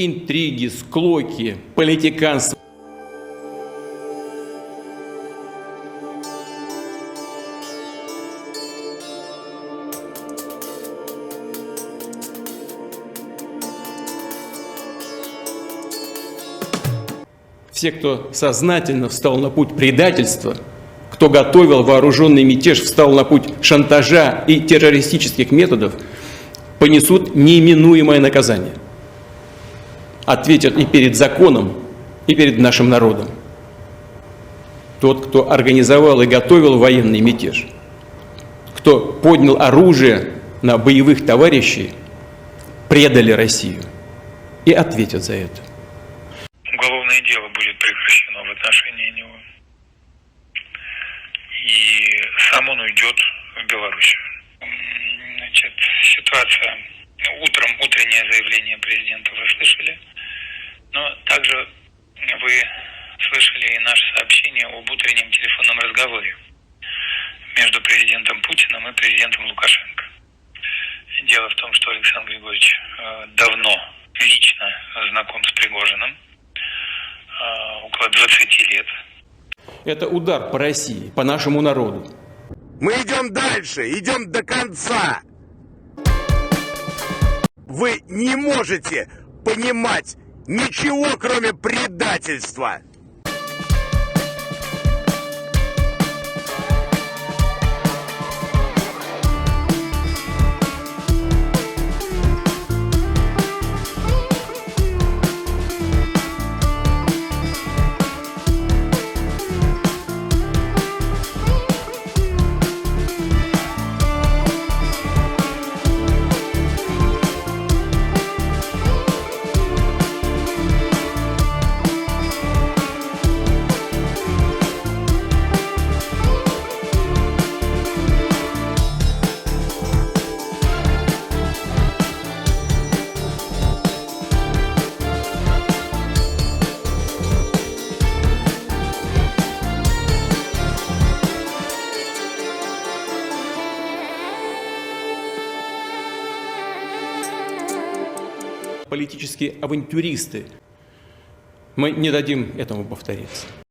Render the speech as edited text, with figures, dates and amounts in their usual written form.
интриги, склоки, политиканство. Все, кто сознательно встал на путь предательства, кто готовил вооруженный мятеж, встал на путь шантажа и террористических методов, понесут неименуемое наказание. Ответят и перед законом, и перед нашим народом. Тот, кто организовал и готовил военный мятеж, кто поднял оружие на боевых товарищей, предали Россию и ответят за это. Уголовное дело будет прекращено в отношении него. И сам он уйдет в Белоруссию. Значит, ситуация. Утреннее заявление президента вы слышали. Но также вы слышали и наше сообщение об утреннем телефонном разговоре между президентом Путиным и президентом Лукашенко. Дело в том, что Александр Григорьевич давно лично знаком с Пригожиным, около 20 лет. Это удар по России, по нашему народу. Мы идем дальше, идем до конца. Вы не можете понимать ничего, кроме предательства. Политические авантюристы. Мы не дадим этому повториться.